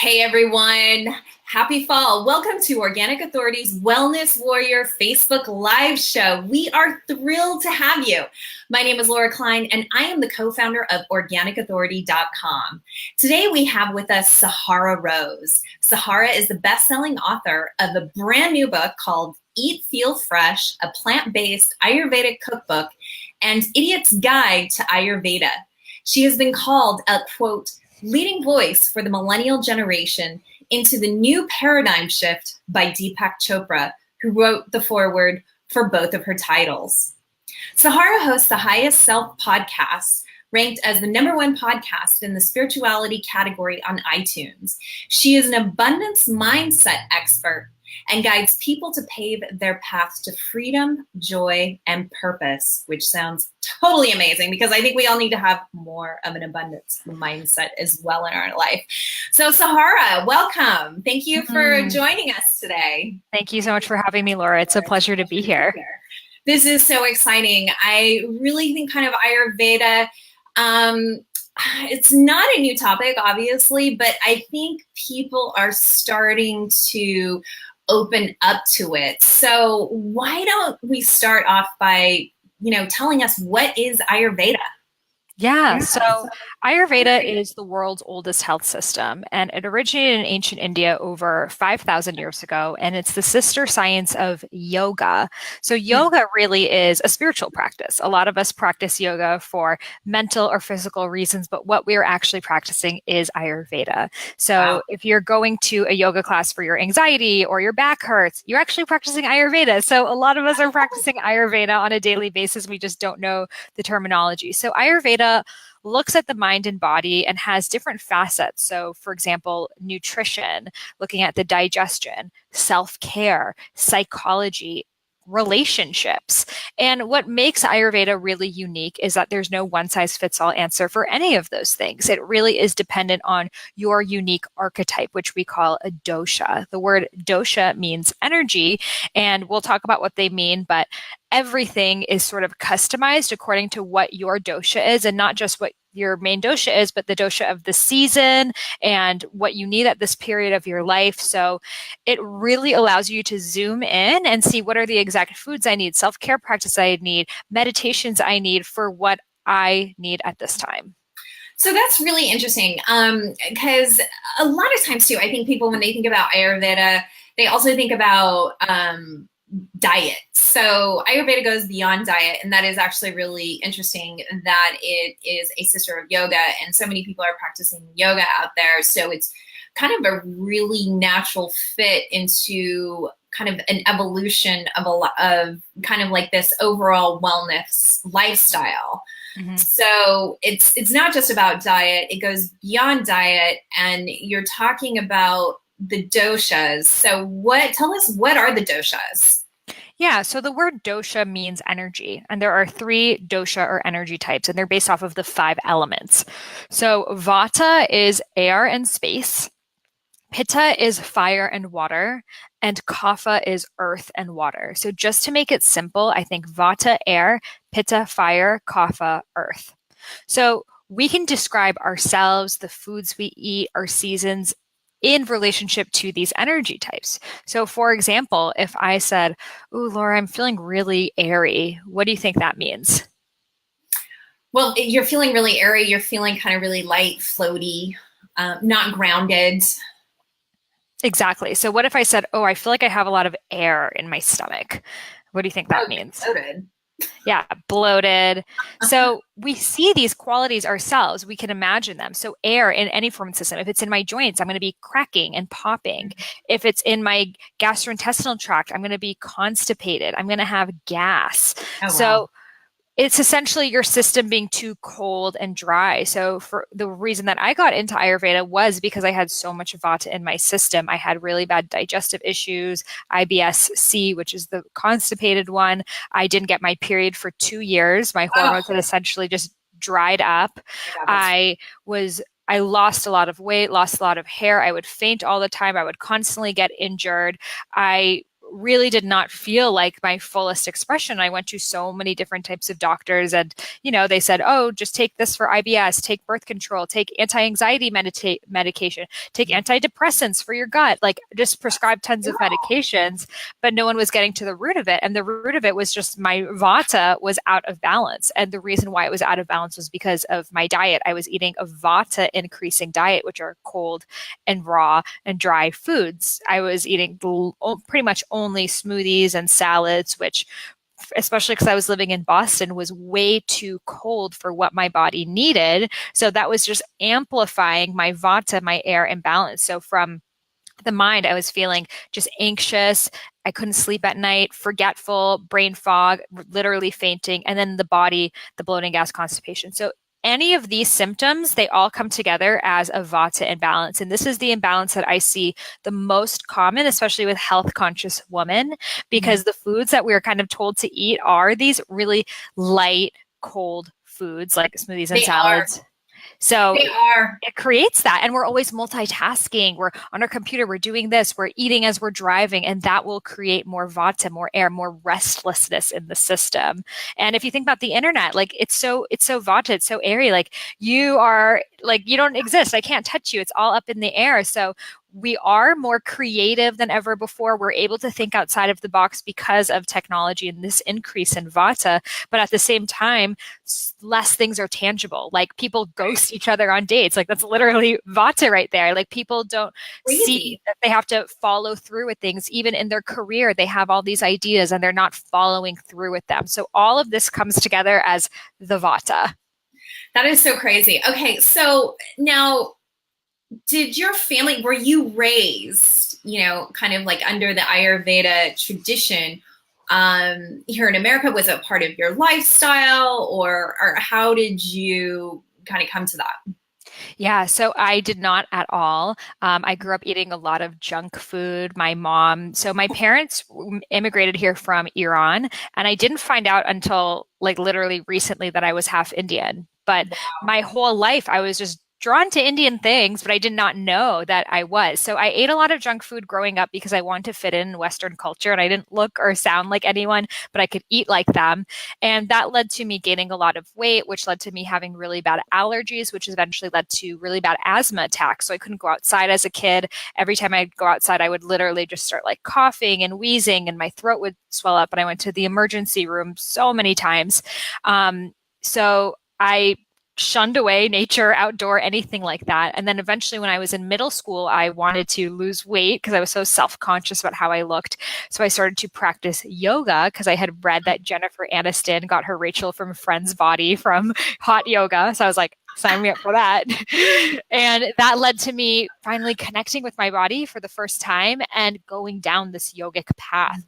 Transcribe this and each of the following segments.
Hey everyone, happy fall. Welcome to Organic Authority's Wellness Warrior Facebook Live show. We are thrilled to have you. My name is Laura Klein and I am the co-founder of organicauthority.com. Today we have with us Sahara Rose. Sahara is the best-selling author of a brand new book called Eat, Feel Fresh, a plant-based Ayurvedic cookbook and Idiot's Guide to Ayurveda. She has been called a, quote, leading voice for the millennial generation into the new paradigm shift by Deepak Chopra, who wrote the foreword for both of her titles. Sahara hosts the Highest Self podcast, ranked as the #1 podcast in the spirituality category on iTunes. She is an abundance mindset expert and guides people to pave their path to freedom, joy, and purpose, which sounds totally amazing because I think we all need to have more of an abundance mindset as well in our life. So Sahara, welcome. Thank you for joining us today. Thank you so much for having me, Laura. It's a pleasure to be here. This is so exciting. I really think kind of Ayurveda, it's not a new topic, obviously, but I think people are starting to open up to it. So why don't we start off by, telling us what is Ayurveda? Yeah, so Ayurveda is the world's oldest health system, and it originated in ancient India over 5,000 years ago, and it's the sister science of yoga. So yoga really is a spiritual practice. A lot of us practice yoga for mental or physical reasons, but what we're actually practicing is Ayurveda. So if you're going to a yoga class for your anxiety or your back hurts, you're actually practicing Ayurveda. So a lot of us are practicing Ayurveda on a daily basis. We just don't know the terminology. So Ayurveda looks at the mind and body and has different facets. So, for example, nutrition, looking at the digestion, self-care, psychology, relationships. And what makes Ayurveda really unique is that there's no one-size-fits-all answer for any of those things. It really is dependent on your unique archetype, which we call a dosha. The word dosha means energy, and we'll talk about what they mean, but everything is sort of customized according to what your dosha is, and not just what your main dosha is, but the dosha of the season and what you need at this period of your life. So it really allows you to zoom in and see what are the exact foods I need, self-care practice I need, meditations I need for what I need at this time. So that's really interesting because a lot of times too, I think people, when they think about Ayurveda, they also think about diet. So Ayurveda goes beyond diet, and that is actually really interesting that it is a sister of yoga, and so many people are practicing yoga out there. So it's kind of a really natural fit into kind of an evolution of kind of like this overall wellness lifestyle. Mm-hmm. So it's not just about diet, it goes beyond diet, and you're talking about the doshas. So tell us, what are the doshas? Yeah, so the word dosha means energy, and there are 3 dosha or energy types, and they're based off of the 5 elements. So vata is air and space, pitta is fire and water, and kapha is earth and water. So just to make it simple, I think vata, air, pitta, fire, kapha, earth. So we can describe ourselves, the foods we eat, our seasons, in relationship to these energy types. So for example, if I said, "Ooh, Laura, I'm feeling really airy," what do you think that means? Well, you're feeling really airy, you're feeling kind of really light, floaty, not grounded. Exactly. So what if I said, "Oh, I feel like I have a lot of air in my stomach"? What do you think that means? Bloated. Yeah, bloated. So we see these qualities ourselves. We can imagine them. So air in any form system, if it's in my joints, I'm going to be cracking and popping. If it's in my gastrointestinal tract, I'm going to be constipated. I'm going to have gas. Oh, wow. So it's essentially your system being too cold and dry. So for the reason that I got into Ayurveda was because I had so much vata in my system. I had really bad digestive issues, IBS-C, which is the constipated one. I didn't get my period for 2 years. My hormones had essentially just dried up. I lost a lot of weight, lost a lot of hair. I would faint all the time. I would constantly get injured. I really did not feel like my fullest expression. I went to so many different types of doctors, and they said, "Oh, just take this for IBS, take birth control, take anti-anxiety medication, take antidepressants for your gut," like just prescribe tons of medications, but no one was getting to the root of it. And the root of it was just my vata was out of balance. And the reason why it was out of balance was because of my diet. I was eating a vata increasing diet, which are cold and raw and dry foods. I was eating pretty much only smoothies and salads, which, especially because I was living in Boston, was way too cold for what my body needed. So that was just amplifying my vata, my air imbalance. So from the mind, I was feeling just anxious. I couldn't sleep at night, forgetful, brain fog, literally fainting. And then the body, the bloating, gas, constipation. So any of these symptoms, they all come together as a vata imbalance. And this is the imbalance that I see the most common, especially with health conscious women, because the foods that we're kind of told to eat are these really light, cold foods like smoothies and salads. So it creates that. And we're always multitasking. We're on our computer. We're doing this. We're eating as we're driving. And that will create more vata, more air, more restlessness in the system. And if you think about the internet, like it's so vata, it's so airy. Like you are like, you don't exist. I can't touch you. It's all up in the air. So we are more creative than ever before. We're able to think outside of the box because of technology and this increase in vata. But at the same time, less things are tangible. Like people ghost each other on dates. Like that's literally vata right there. Like people don't see that they have to follow through with things. Even in their career, they have all these ideas and they're not following through with them. So all of this comes together as the vata. That is so crazy. Okay, so now, did your family, were you raised, kind of like under the Ayurveda tradition here in America? Was it part of your lifestyle, or how did you kind of come to that? Yeah, so I did not at all. I grew up eating a lot of junk food. My parents immigrated here from Iran, and I didn't find out until like literally recently that I was half Indian. But my whole life, I was just drawn to Indian things, but I did not know that I was. So I ate a lot of junk food growing up because I wanted to fit in Western culture, and I didn't look or sound like anyone, but I could eat like them. And that led to me gaining a lot of weight, which led to me having really bad allergies, which eventually led to really bad asthma attacks. So I couldn't go outside as a kid. Every time I'd go outside, I would literally just start like coughing and wheezing, and my throat would swell up. And I went to the emergency room so many times. So I shunned away nature, outdoor, anything like that. And then eventually when I was in middle school, I wanted to lose weight because I was so self-conscious about how I looked. So I started to practice yoga because I had read that Jennifer Aniston got her Rachel from Friends body from hot yoga. So I was like, sign me up for that. And that led to me finally connecting with my body for the first time and going down this yogic path,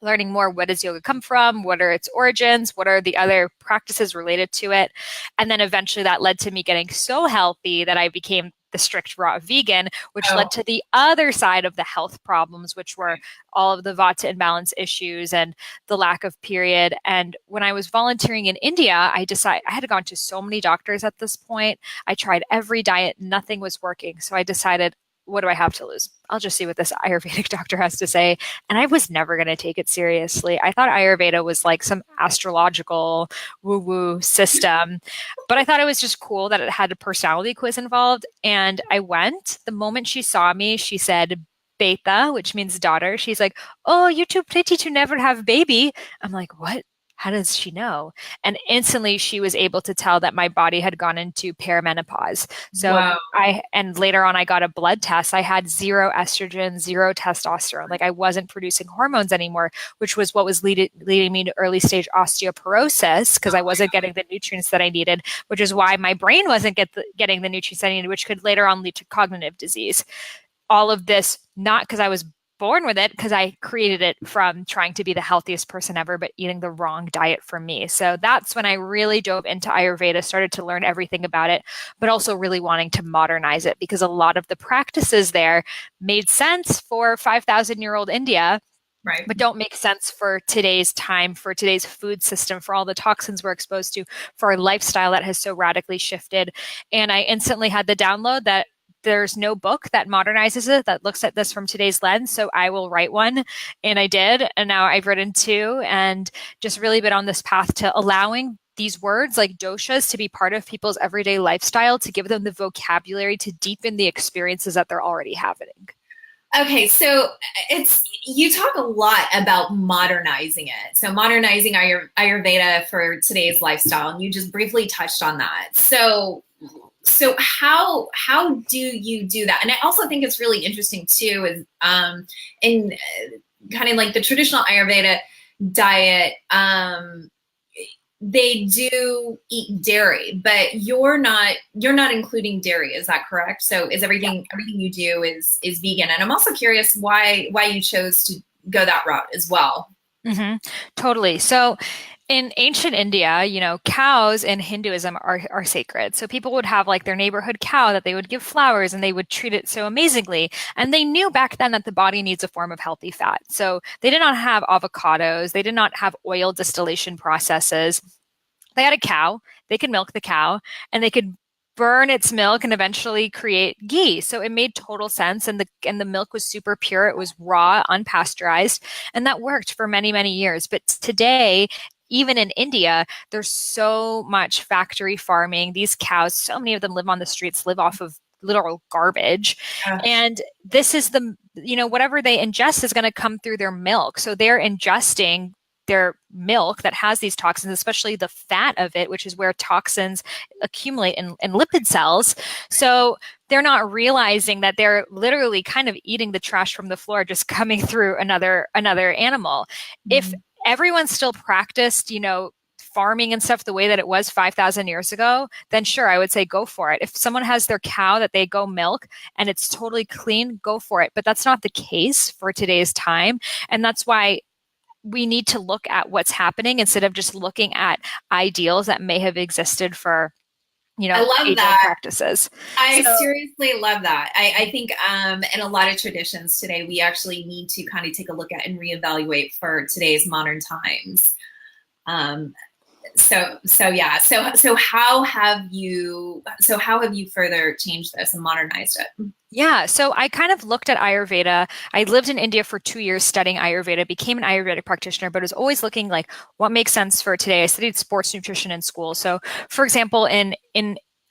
learning more. What does yoga come from? What are its origins? What are the other practices related to it? And then eventually that led to me getting so healthy that I became the strict raw vegan, which led to the other side of the health problems, which were all of the vata imbalance issues and the lack of period. And when I was volunteering in India, I had gone to so many doctors at this point. I tried every diet, nothing was working. So I decided, what do I have to lose? I'll just see what this Ayurvedic doctor has to say. And I was never going to take it seriously. I thought Ayurveda was like some astrological woo-woo system, but I thought it was just cool that it had a personality quiz involved. And I went. The moment she saw me, she said, Beta, which means daughter. She's like, "Oh, you're too pretty to never have baby." I'm like, what? How does she know? And instantly she was able to tell that my body had gone into perimenopause. So and later on I got a blood test. I had zero estrogen, zero testosterone. Like I wasn't producing hormones anymore, which was what was leading me to early stage osteoporosis because I wasn't getting the nutrients that I needed, which is why my brain wasn't getting the nutrients I needed, which could later on lead to cognitive disease. All of this, not because I was born with it, because I created it from trying to be the healthiest person ever, but eating the wrong diet for me. So that's when I really dove into Ayurveda, started to learn everything about it, but also really wanting to modernize it because a lot of the practices there made sense for 5,000-year-old India, right, but don't make sense for today's time, for today's food system, for all the toxins we're exposed to, for our lifestyle that has so radically shifted. And I instantly had the download that there's no book that modernizes it that looks at this from today's lens. So I will write one. And I did. And now I've written two and just really been on this path to allowing these words like doshas to be part of people's everyday lifestyle, to give them the vocabulary to deepen the experiences that they're already having. Okay, so you talk a lot about modernizing it. So modernizing Ayurveda for today's lifestyle, and you just briefly touched on that. So how do you do that? And I also think it's really interesting too, is in kind of like the traditional Ayurveda diet, they do eat dairy, but you're not including dairy. Is that correct? So is everything you do is vegan? And I'm also curious why you chose to go that route as well. Mm-hmm. Totally. So in ancient India, cows in Hinduism are sacred. So people would have like their neighborhood cow that they would give flowers and they would treat it so amazingly. And they knew back then that the body needs a form of healthy fat. So they did not have avocados. They did not have oil distillation processes. They had a cow. They could milk the cow and they could burn its milk and eventually create ghee. So it made total sense. And the milk was super pure. It was raw, unpasteurized. And that worked for many, many years. But today, even in India, there's so much factory farming. These cows, so many of them live on the streets, live off of literal garbage. And this is whatever they ingest is going to come through their milk. So they're ingesting their milk that has these toxins, especially the fat of it, which is where toxins accumulate in lipid cells. So they're not realizing that they're literally kind of eating the trash from the floor, just coming through another animal. Mm-hmm. If everyone still practiced, farming and stuff the way that it was 5,000 years ago, then sure, I would say go for it. If someone has their cow that they go milk and it's totally clean, go for it. But that's not the case for today's time. And that's why we need to look at what's happening instead of just looking at ideals that may have existed for, I love that practices. I seriously love that. I think in a lot of traditions today, we actually need to kind of take a look at and reevaluate for today's modern times. So how have you further changed this and modernized it? Yeah, so I kind of looked at Ayurveda. I lived in India for 2 years studying Ayurveda, became an Ayurvedic practitioner, but was always looking like what makes sense for today. I studied sports nutrition in school. So for example, in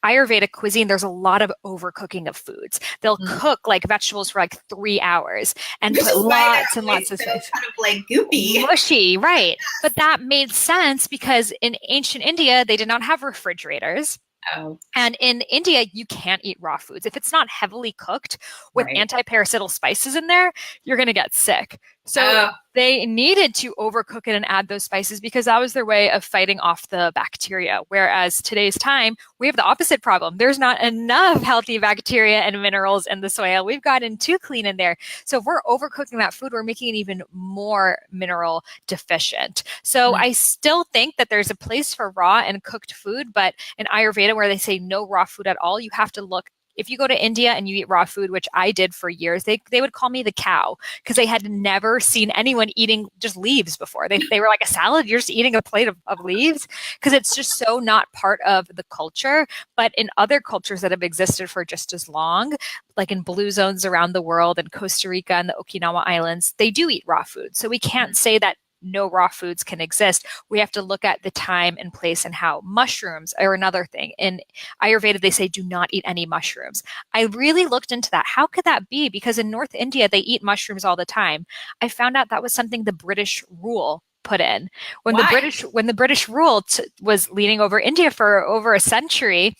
Ayurvedic cuisine, there's a lot of overcooking of foods. They'll cook like vegetables for like 3 hours and put lots and lots of stuff. Kind of like goopy. Mushy, right. But that made sense because in ancient India, they did not have refrigerators. Oh. And in India, you can't eat raw foods. If it's not heavily cooked with anti-parasitic spices in there, you're going to get sick. So they needed to overcook it and add those spices because that was their way of fighting off the bacteria. Whereas today's time, we have the opposite problem. There's not enough healthy bacteria and minerals in the soil. We've gotten too clean in there. So if we're overcooking that food, we're making it even more mineral deficient. So I still think that there's a place for raw and cooked food, but in Ayurveda, where they say no raw food at all, you have to look. If you go to India and you eat raw food, which I did for years, they would call me the cow because they had never seen anyone eating just leaves before. They were like, a salad? You're just eating a plate of leaves? Because it's just so not part of the culture. But in other cultures that have existed for just as long, like in blue zones around the world and Costa Rica and the Okinawa Islands, they do eat raw food. So we can't say that no raw foods can exist. We have to look at the time and place and how. Mushrooms are another thing. In Ayurveda, they say do not eat any mushrooms. I really looked into that. How could that be? Because in North India, they eat mushrooms all the time. I found out that was something the British rule put in. When the British rule was leading over India for over a century,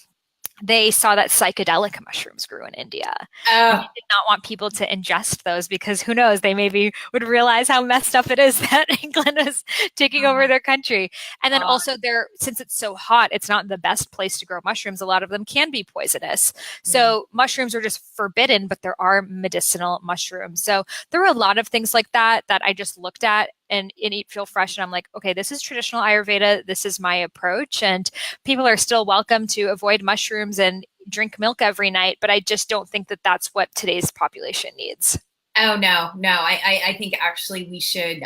they saw that psychedelic mushrooms grew in India. They did not want people to ingest those because who knows, they maybe would realize how messed up it is that England was taking over their country. And then also since it's so hot, it's not the best place to grow mushrooms. A lot of them can be poisonous. So mushrooms are just forbidden, but there are medicinal mushrooms. So there are a lot of things like that I just looked at and Eat Feel Fresh. And I'm like, okay, this is traditional Ayurveda. This is my approach. And people are still welcome to avoid mushrooms and drink milk every night. But I just don't think that that's what today's population needs. Oh no. I think actually we should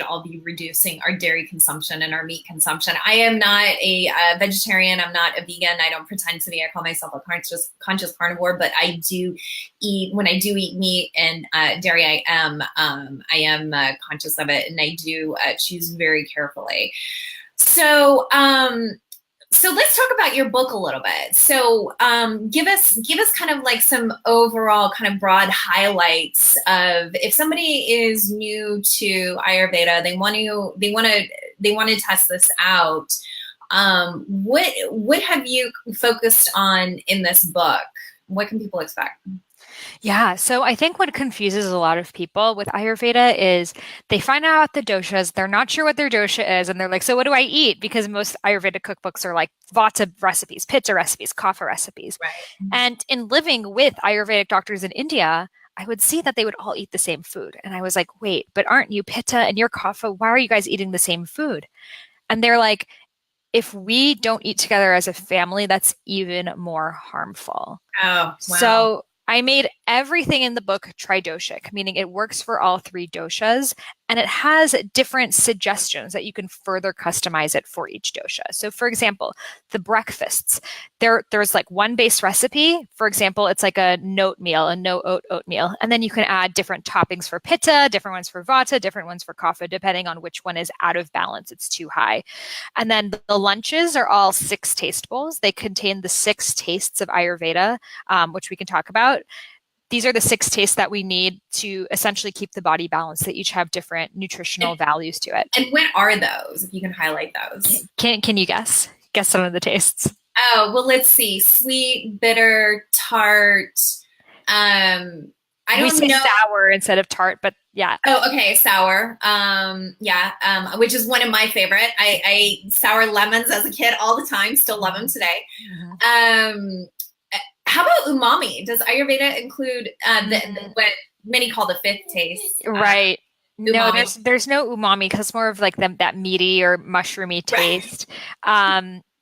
all be reducing our dairy consumption and our meat consumption. I am not a vegetarian. I'm not a vegan. I don't pretend to be. I call myself a conscious carnivore, but I do eat when I do eat meat and dairy. I am conscious of it, and I do choose very carefully. So so let's talk about your book a little bit. So give us kind of like some overall kind of broad highlights of if somebody is new to Ayurveda, they want to test this out. What have you focused on in this book? What can people expect? Yeah, so I think what confuses a lot of people with Ayurveda is they find out the doshas, they're not sure what their dosha is, and they're like, so what do I eat? Because most Ayurveda cookbooks are like vata recipes, pitta recipes, kapha recipes. Right. And in living with Ayurvedic doctors in India, I would see that they would all eat the same food. And I was like, wait, but aren't you pitta and you're kapha? Why are you guys eating the same food? And they're like, if we don't eat together as a family, that's even more harmful. Oh, wow. So I made everything in the book tridoshic, meaning it works for all three doshas, and it has different suggestions that you can further customize it for each dosha. So, for example, the breakfasts, there's like one base recipe. For example, it's like a note meal, a no oat oatmeal, and then you can add different toppings for pitta, different ones for vata, different ones for kapha, depending on which one is out of balance. It's too high. And then the lunches are all 6 tastefuls. They contain the 6 tastes of Ayurveda, which we can talk about. These are the 6 tastes that we need to essentially keep the body balanced. They each have different nutritional values to it. And what are those, if you can highlight those? Can you guess? Guess some of the tastes. Oh, well, let's see. Sweet, bitter, tart. I We don't say know. sour instead of tart, but yeah. Oh, okay, sour. Yeah, which is one of my favorite. I ate sour lemons as a kid all the time. Still love them today. Mhm. Um, how about umami? Does Ayurveda include what many call the fifth taste? Right. No, Umami. there's no umami because it's more of like that meaty or mushroomy Right. taste.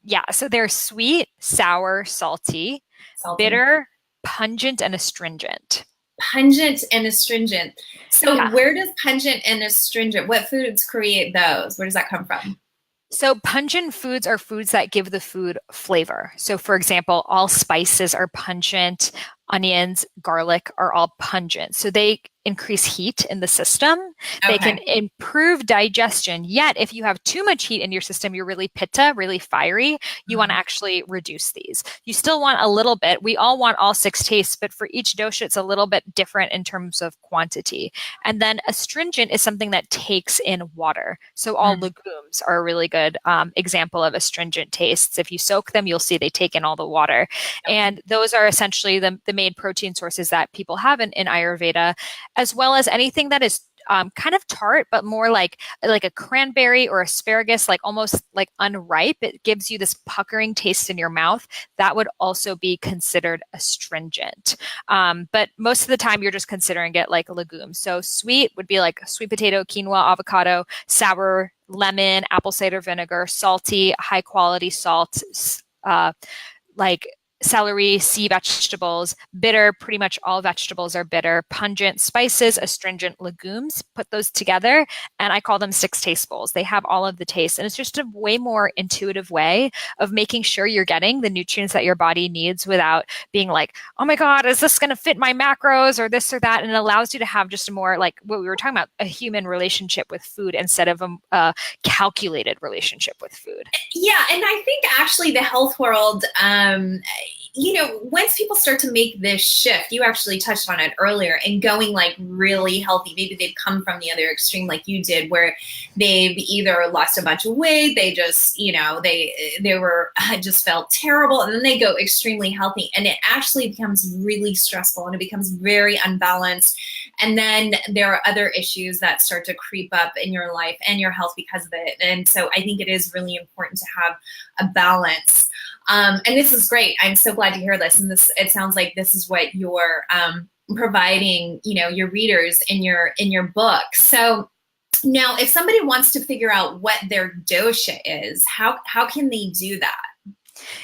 Yeah, so they're sweet, sour, salty, Salty. bitter, pungent, and astringent. Pungent and astringent. So Yeah. where does pungent and astringent, what foods create those? Where does that come from? So pungent foods are foods that give the food flavor. So for example, all spices are pungent, onions, garlic are all pungent. So they increase heat in the system. They can Okay. improve digestion. Yet if you have too much heat in your system, you're really pitta, really fiery, you want to Mhm. actually reduce these. You still want a little bit. We all want all 6 tastes, but for each dosha, it's a little bit different in terms of quantity. And then astringent is something that takes in water. So all Mm. legumes are a really good example of astringent tastes. If you soak them, you'll see they take in all the water. And those are essentially the main protein sources that people have in Ayurveda, as well as anything that is kind of tart, but more like a cranberry or asparagus, like almost like unripe. It gives you this puckering taste in your mouth. That would also be considered astringent. But most of the time, you're just considering it like legumes. So sweet would be like sweet potato, quinoa, avocado, sour, lemon, apple cider vinegar, salty, high quality salt, uh, like celery, sea vegetables, bitter, pretty much all vegetables are bitter, pungent spices, astringent legumes, put those together, and I call them 6 tastefuls. They have all of the tastes, and it's just a way more intuitive way of making sure you're getting the nutrients that your body needs without being like, oh my God, is this going to fit my macros or this or that? And it allows you to have just a more, like what we were talking about, a human relationship with food instead of a calculated relationship with food. Yeah, and I think actually the health world, once people start to make this shift, you actually touched on it earlier, and going like really healthy, maybe they've come from the other extreme like you did, where they've either lost a bunch of weight, they just, they were just felt terrible, and then they go extremely healthy, and it actually becomes really stressful and it becomes very unbalanced. And then there are other issues that start to creep up in your life and your health because of it. And so I think it is really important to have a balance. And this is great. I'm so glad to hear this. And it sounds like this is what you're providing, your readers in your book. So now, if somebody wants to figure out what their dosha is, how can they do that?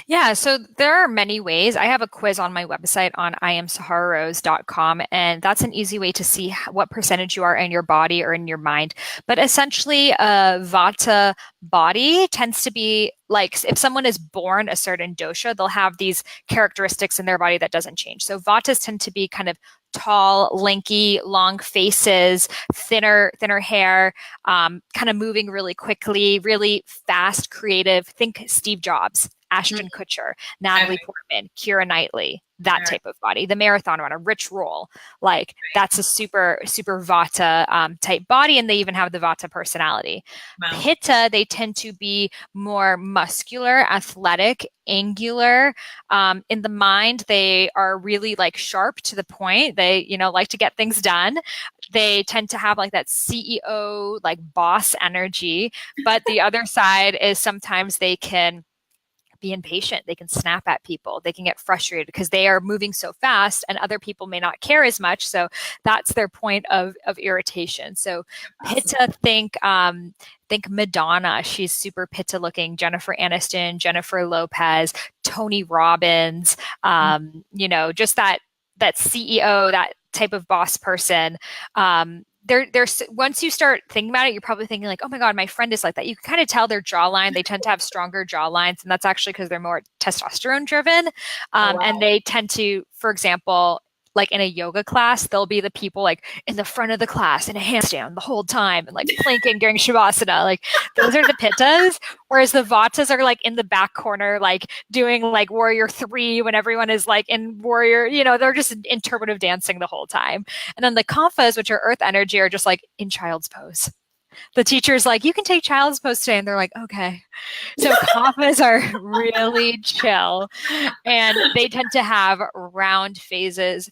Yeah, so there are many ways. I have a quiz on my website on iamsahararose.com, and that's an easy way to see what percentage you are in your body or in your mind. But essentially, a Vata body tends to be like if someone is born a certain dosha, they'll have these characteristics in their body that doesn't change. So Vatas tend to be kind of tall, lanky, long faces, thinner hair, kind of moving really quickly, really fast, creative. Think Steve Jobs, Mm, Ashton Kutcher, Natalie okay. Portman, Keira Knightley, that All right. type of body. The marathon runner, Rich Roll, like that's a super Vata type body, and they even have the Vata personality. Wow. Pitta, they tend to be more muscular, athletic, angular. In the mind, they are really like sharp to the point. They, like to get things done. They tend to have like that CEO, like boss energy. But the other side is sometimes they can be impatient. They can snap at people. They can get frustrated because they are moving so fast and other people may not care as much. So that's their point of irritation. So Awesome. Pitta, think Madonna. She's super Pitta looking. Jennifer Aniston, Jennifer Lopez, Tony Robbins, just that CEO, that type of boss person. There's once you start thinking about it, you're probably thinking like, oh my God, my friend is like that. You can kind of tell their jawline. They tend to have stronger jawlines, and that's actually because they're more testosterone driven. Oh, And wow. they tend to, for example, like in a yoga class, they'll be the people like in the front of the class in a handstand the whole time and like planking during shavasana. Like those are the pittas, whereas the vatas are like in the back corner, like doing like warrior three when everyone is like in warrior, they're just interpretive dancing the whole time. And then the kamphas, which are earth energy, are just like in child's pose. The teacher's like, you can take child's pose today. And they're like, okay. So kamphas are really chill. And they tend to have round faces,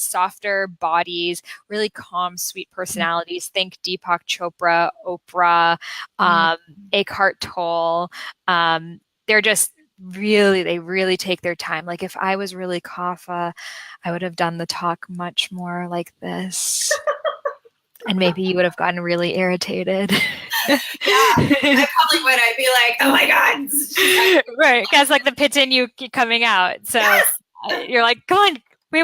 softer bodies, really calm, sweet personalities. Think Deepak Chopra, Oprah, Mm. um, Eckhart Tolle. They're just they really take their time. Like if I was really kapha, I would have done the talk much more like this. And maybe you would have gotten really irritated. Yeah, I probably would. I'd be like, oh my God. Right, because like the pit's in you coming out. So Yes. you're like, come on,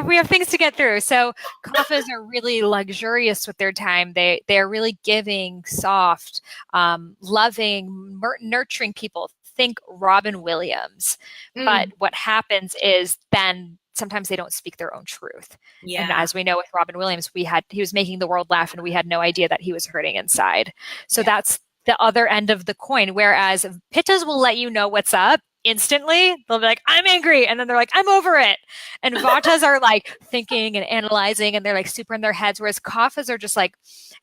we have things to get through. So kaphas are really luxurious with their time. They're really giving, soft, loving, nurturing people. Think Robin Williams. But Mm. what happens is then sometimes they don't speak their own truth. And Yeah. as we know with Robin Williams, he was making the world laugh and we had no idea that he was hurting inside. So Yeah. that's the other end of the coin. Whereas pittas will let you know what's up instantly. They'll be like, I'm angry. And then they're like, I'm over it. And vatas are like thinking and analyzing and they're like super in their heads. Whereas kaphas are just like,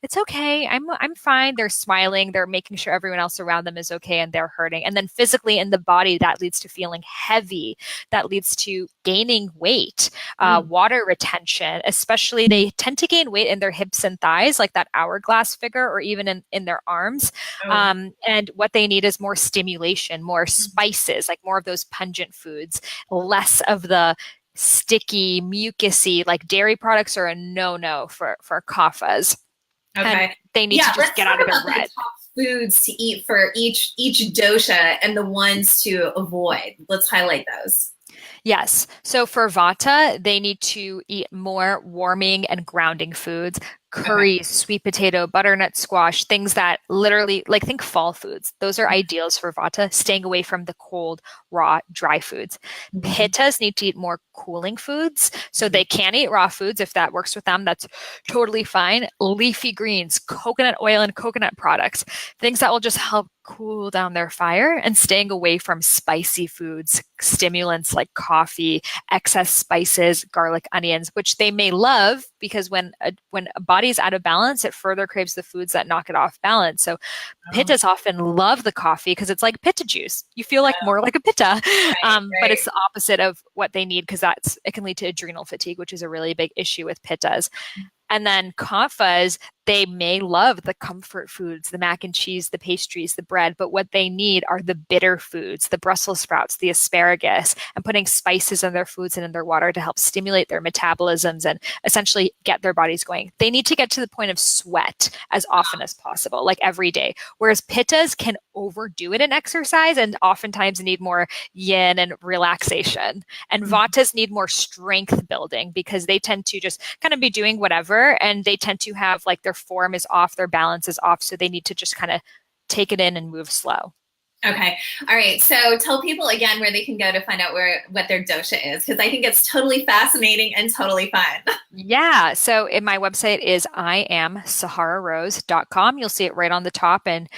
it's okay. I'm fine. They're smiling. They're making sure everyone else around them is okay and they're hurting. And then physically in the body, that leads to feeling heavy. That leads to gaining weight, Mm. water retention, especially they tend to gain weight in their hips and thighs, like that hourglass figure, or even in their arms. Oh. And what they need is more stimulation, more spices, like more of those pungent foods, less of the sticky, mucusy, like dairy products are a no-no for kaphas. And Okay. they need to Yeah, just let's get talk out of their about the rut. top foods to eat for each dosha and the ones to avoid. Let's highlight those. Yes. So for Vata, they need to eat more warming and grounding foods, Okay. curries, sweet potato, butternut squash, things that literally, like think fall foods. Those are ideals for Vata, staying away from the cold, raw, dry foods. Mhm. Pittas need to eat more cooling foods. So Mhm. they can eat raw foods if that works with them. That's totally fine. Leafy greens, coconut oil and coconut products, things that will just help cool down their fire and staying away from spicy foods, stimulants like coffee, excess spices, garlic, onions, which they may love because when a body's out of balance, it further craves the foods that knock it off balance. So Oh, pittas often love the coffee because it's like pitta juice. You feel like more like a pitta, right, but right. it's the opposite of what they need because it can lead to adrenal fatigue, which is a really big issue with pittas. And then kaphas, they may love the comfort foods, the mac and cheese, the pastries, the bread, but what they need are the bitter foods, the Brussels sprouts, the asparagus, and putting spices in their foods and in their water to help stimulate their metabolisms and essentially get their bodies going. They need to get to the point of sweat as often as possible, like every day. Whereas pittas can overdo it in exercise and oftentimes need more yin and relaxation. And Mhm. vatas need more strength building because they tend to just kind of be doing whatever, and they tend to have like their form is off, their balance is off. So they need to just kind of take it in and move slow. Okay. All right. So tell people again where they can go to find out what their dosha is, because I think it's totally fascinating and totally fun. Yeah. So my website is iamsahararose.com. You'll see it right on the top, and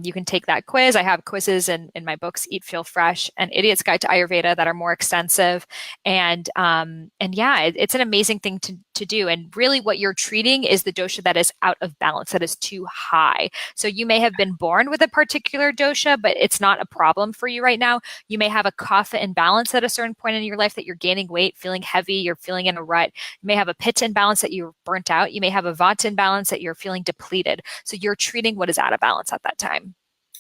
you can take that quiz. I have quizzes in my books, Eat, Feel Fresh, and Idiot's Guide to Ayurveda, that are more extensive. And yeah, it's an amazing thing to do. And really, what you're treating is the dosha that is out of balance, that is too high. So you may have been born with a particular dosha, but it's not a problem for you right now. You may have a kapha imbalance at a certain point in your life, that you're gaining weight, feeling heavy, you're feeling in a rut. You may have a pitta imbalance that you're burnt out. You may have a vata imbalance that you're feeling depleted. So you're treating what is out of balance at that time.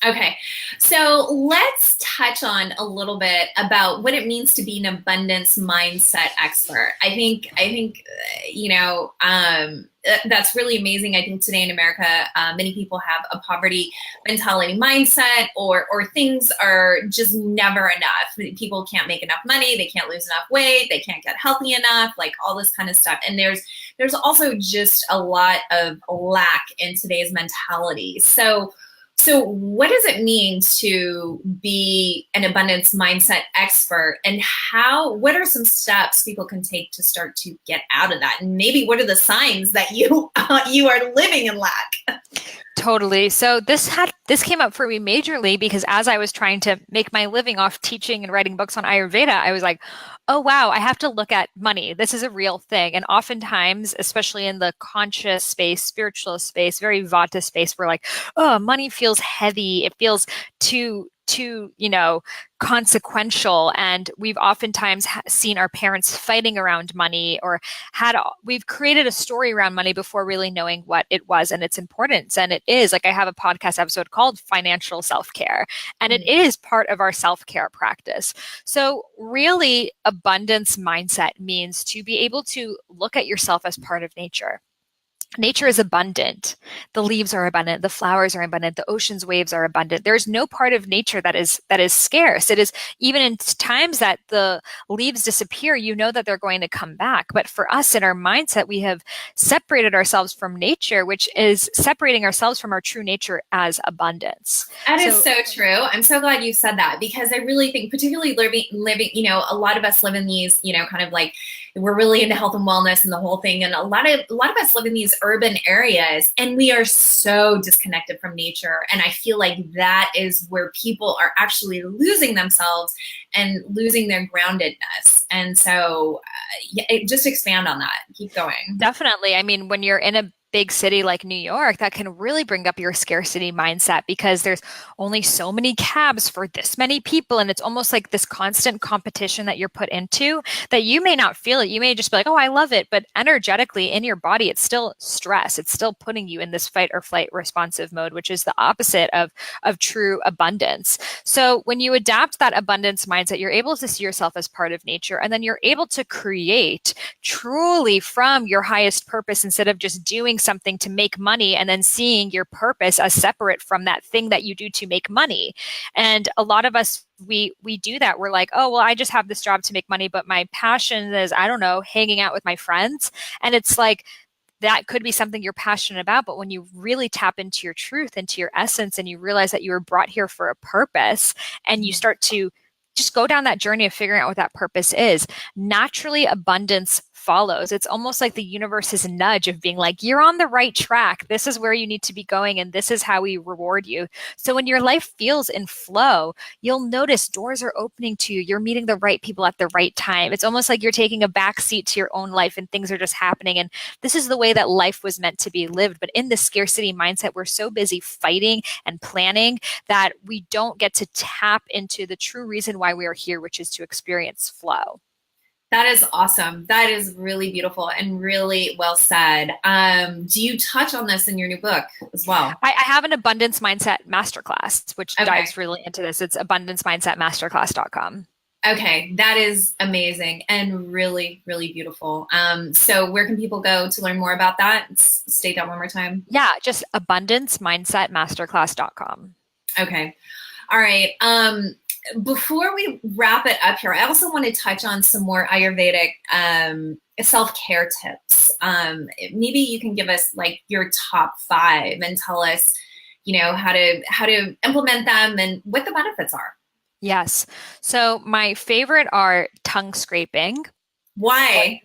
Okay, so let's touch on a little bit about what it means to be an abundance mindset expert. That's really amazing. I think today in America, many people have a poverty mentality mindset, or things are just never enough. People can't make enough money, they can't lose enough weight, they can't get healthy enough, like all this kind of stuff. And there's also just a lot of lack in today's mentality. So what does it mean to be an abundance mindset expert, and what are some steps people can take to start to get out of that? And maybe what are the signs that you are living in lack? Totally. So this came up for me majorly because as I was trying to make my living off teaching and writing books on Ayurveda, I was like, oh wow, I have to look at money. This is a real thing. And oftentimes, especially in the conscious space, spiritual space, very vata space, we're like, oh, money feels heavy. It feels too consequential. And we've oftentimes seen our parents fighting around money, or we've created a story around money before really knowing what it was and its importance. And it is, like, I have a podcast episode called Financial Self-Care, and it is part of our self-care practice. So really, abundance mindset means to be able to look at yourself as part of nature. Nature is abundant. The leaves are abundant. The flowers are abundant. The ocean's waves are abundant. There's no part of nature that is scarce. It is, even in times that the leaves disappear, you know that they're going to come back. But for us, in our mindset, we have separated ourselves from nature, which is separating ourselves from our true nature as abundance. That is so true. I'm so glad you said that, because I really think, particularly living, a lot of us live in these, kind of like, we're really into health and wellness and the whole thing. And a lot of us live in these urban areas, and we are so disconnected from nature. And I feel like that is where people are actually losing themselves and losing their groundedness. And so just expand on that. Keep going. Definitely. I mean, when you're in a big city like New York, that can really bring up your scarcity mindset, because there's only so many cabs for this many people. And it's almost like this constant competition that you're put into, that you may not feel it. You may just be like, oh, I love it. But energetically in your body, it's still stress. It's still putting you in this fight or flight responsive mode, which is the opposite of true abundance. So when you adapt that abundance mindset, you're able to see yourself as part of nature, and then you're able to create truly from your highest purpose, instead of just doing something to make money and then seeing your purpose as separate from that thing that you do to make money. And a lot of us, we do that. We're like, oh, well, I just have this job to make money, but my passion is, I don't know, hanging out with my friends. And it's like, that could be something you're passionate about. But when you really tap into your truth, into your essence, and you realize that you were brought here for a purpose, and you start to just go down that journey of figuring out what that purpose is, naturally abundance follows. It's almost like the universe's nudge of being like, you're on the right track. This is where you need to be going, and this is how we reward you. So when your life feels in flow, you'll notice doors are opening to you. You're meeting the right people at the right time. It's almost like you're taking a back seat to your own life, and things are just happening. And this is the way that life was meant to be lived. But in the scarcity mindset, we're so busy fighting and planning that we don't get to tap into the true reason why we are here, which is to experience flow. That is awesome. That is really beautiful and really well said. Do you touch on this in your new book as well? I have an abundance mindset masterclass, which dives really into this. It's abundancemindsetmasterclass.com. Okay, that is amazing and really, really beautiful. So where can people go to learn more about that? State that one more time. Yeah, just abundancemindsetmasterclass.com. Okay. All right. Before we wrap it up here, I also want to touch on some more Ayurvedic self-care tips. Maybe you can give us like your top five and tell us, how to implement them and what the benefits are. Yes. So my favorite are tongue scraping. Why?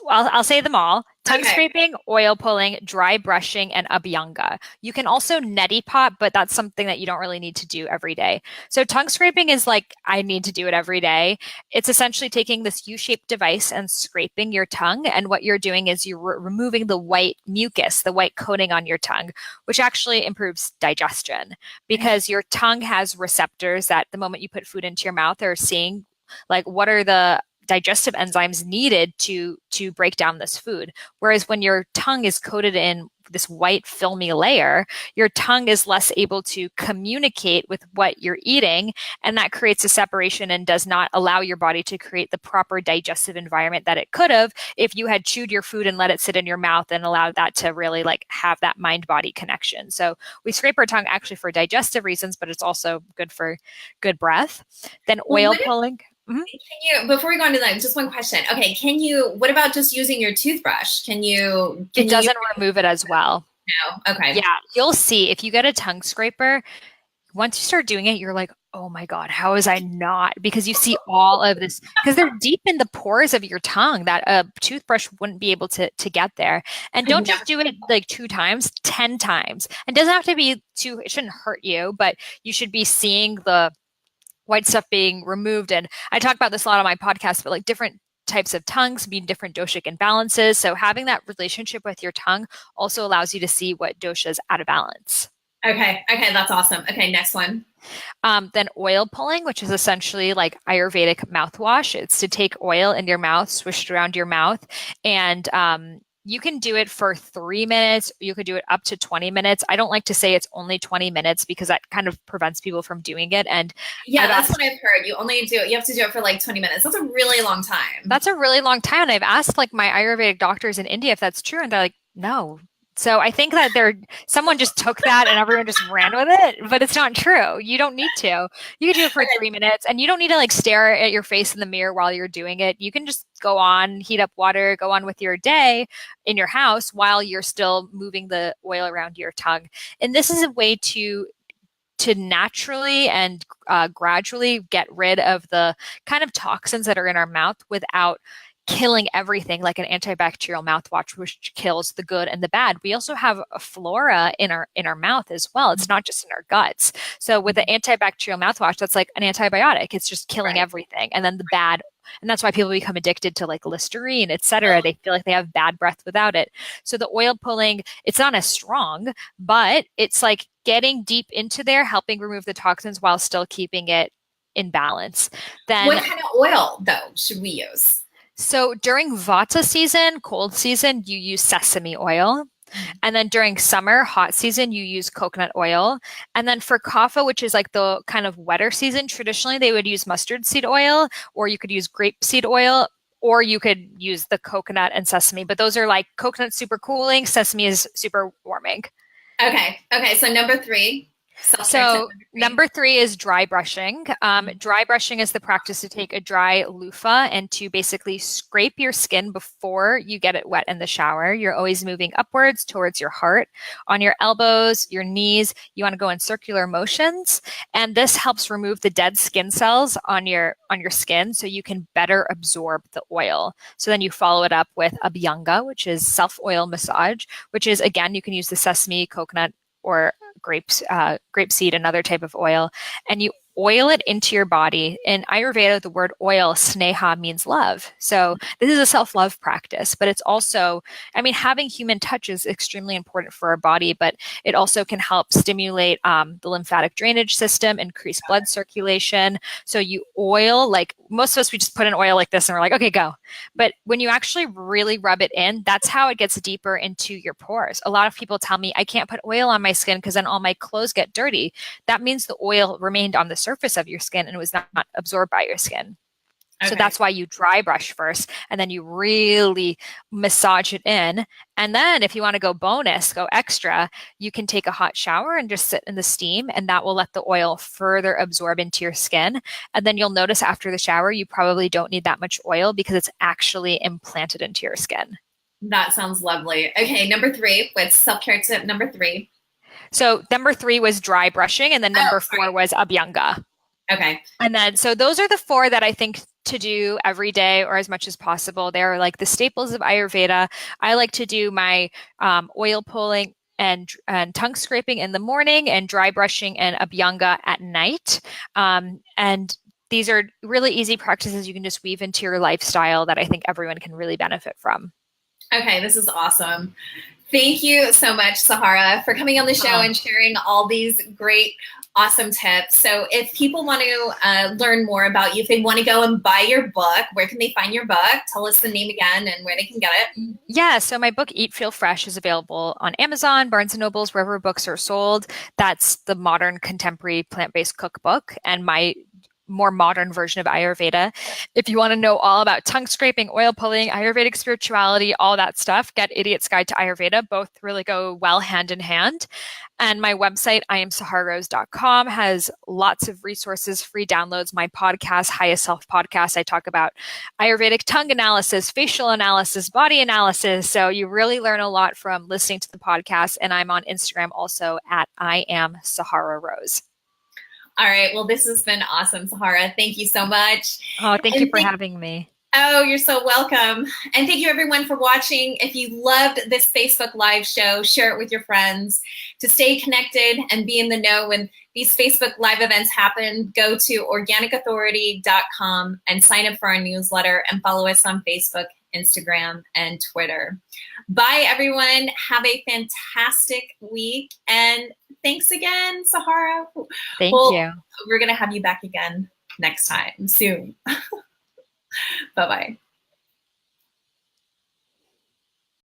I'll say them all. Tongue Okay. scraping, oil pulling, dry brushing, and abhyanga. You can also neti pot, but that's something that you don't really need to do every day. So tongue scraping is like, I need to do it every day. It's essentially taking this U-shaped device and scraping your tongue. And what you're doing is you're removing the white mucus, the white coating on your tongue, which actually improves digestion because your tongue has receptors that the moment you put food into your mouth are seeing like what are the digestive enzymes needed to break down this food. Whereas when your tongue is coated in this white filmy layer, your tongue is less able to communicate with what you're eating, and that creates a separation and does not allow your body to create the proper digestive environment that it could have if you had chewed your food and let it sit in your mouth and allowed that to really like have that mind body connection. So we scrape our tongue actually for digestive reasons, but it's also good for good breath. Then Well, oil pulling. Mhm. can you, before we go into that, just one question. Okay, what about just using your toothbrush? Can It you use doesn't remove it as well. it now? Okay. Yeah, you'll see if you get a tongue scraper, once you start doing it, you're like, oh my God, how is I not? Because you see all of this, because they're deep in the pores of your tongue that a toothbrush wouldn't be able to get there. And I've don't never, just do it like 2 times, 10 times. It doesn't have to be too, it shouldn't hurt you, but you should be seeing the white stuff being removed. And I talk about this a lot on my podcast, but like different types of tongues mean different doshic imbalances. So having that relationship with your tongue also allows you to see what dosha is out of balance. okay. Okay, that's awesome. Okay, next one. Then oil pulling, which is essentially like Ayurvedic mouthwash. It's to take oil in your mouth, swish it around your mouth, and you can do it for 3 minutes. You could do it up to 20 minutes. I don't like to say it's only 20 minutes because that kind of prevents people from doing it. And Yeah, I've that's asked, what I've heard. You have to do it for like 20 minutes. That's a really long time. that's a really long time. And I've asked like my Ayurvedic doctors in India if that's true, and they're like, no. So I think that someone just took that and everyone just ran with it, but it's not true. You don't need to. You can do it for 3 minutes, and you don't need to like stare at your face in the mirror while you're doing it. You can just go on, heat up water, go on with your day in your house while you're still moving the oil around your tongue. And this is a way to naturally and gradually get rid of the kind of toxins that are in our mouth without killing everything like an antibacterial mouthwash, which kills the good and the bad. We also have a flora in our mouth as well. It's not just in our guts. So with the antibacterial mouthwash, that's like an antibiotic. It's just killing Right. everything. And then the bad, and that's why people become addicted to like Listerine, et cetera. They feel like they have bad breath without it. So the oil pulling, it's not as strong, but it's like getting deep into there, helping remove the toxins while still keeping it in balance. What Then kind of oil, though, should we use? so during Vata season, cold season, you use sesame oil. And then during summer, hot season, you use coconut oil. And then for kapha, which is like the kind of wetter season, traditionally they would use mustard seed oil, or you could use grapeseed oil, or you could use the coconut and sesame. But those are like coconut super cooling, sesame is super warming. Okay. Okay. So number three, self-care tip So number three is dry brushing. Dry brushing is the practice to take a dry loofah and to basically scrape your skin before you get it wet in the shower. You're always moving upwards towards your heart. On your elbows, your knees, you want to go in circular motions. And this helps remove the dead skin cells on your skin so you can better absorb the oil. So then you follow it up with abhyanga, which is self-oil massage, which is again, you can use the sesame, coconut, or grapeseed, another type of oil, and you oil it into your body. In Ayurveda, the word oil, sneha, means love. So this is a self-love practice, but it's also, I mean, having human touch is extremely important for our body, but it also can help stimulate the lymphatic drainage system, increase blood circulation. So you oil, like most of us, we just put an oil like this and we're like, okay, go. But when you actually really rub it in, that's how it gets deeper into your pores. A lot of people tell me, I can't put oil on my skin because then all my clothes get dirty. That means the oil remained on the surface of your skin and was not absorbed by your skin. So Okay. that's why you dry brush first and then you really massage it in. And then if you want to go bonus, go extra, you can take a hot shower and just sit in the steam, and that will let the oil further absorb into your skin. And then you'll notice after the shower, you probably don't need that much oil because it's actually implanted into your skin. That sounds lovely. Okay, number three. What's self-care tip number three? So number 3 was dry brushing, and then Oh, number 4 was abhyanga. okay. And then, so those are the 4 that I think to do every day or as much as possible. They're like the staples of Ayurveda. I like to do my oil pulling and tongue scraping in the morning, and dry brushing and abhyanga at night. And these are really easy practices you can just weave into your lifestyle that I think everyone can really benefit from. Okay, this is awesome. Thank you so much, Sahara, for coming on the show and sharing all these great, awesome tips. So if people want to learn more about you, if they want to go and buy your book, where can they find your book? Tell us the name again and where they can get it. Yeah, so my book Eat Feel Fresh is available on Amazon, Barnes and Nobles, wherever books are sold. That's the modern contemporary plant-based cookbook and my more modern version of Ayurveda. If you want to know all about tongue scraping, oil pulling, Ayurvedic spirituality, all that stuff, get Idiot's Guide to Ayurveda. Both really go well hand in hand. And my website, IamSahararose.com, has lots of resources, free downloads. My podcast, Highest Self Podcast, I talk about Ayurvedic tongue analysis, facial analysis, body analysis. So you really learn a lot from listening to the podcast. And I'm on Instagram also at I am Sahara Rose. All right. Well, this has been awesome, Sahara. Thank you so much. Oh, thank you for having me. Oh, you're so welcome. And thank you everyone for watching. If you loved this Facebook Live show, share it with your friends. To stay connected and be in the know when these Facebook Live events happen, go to organicauthority.com and sign up for our newsletter and follow us on Facebook, Instagram, and Twitter. Bye, everyone. Have a fantastic week. And thanks again, Sahara. Thank you. We're going to have you back again next time soon. Bye-bye.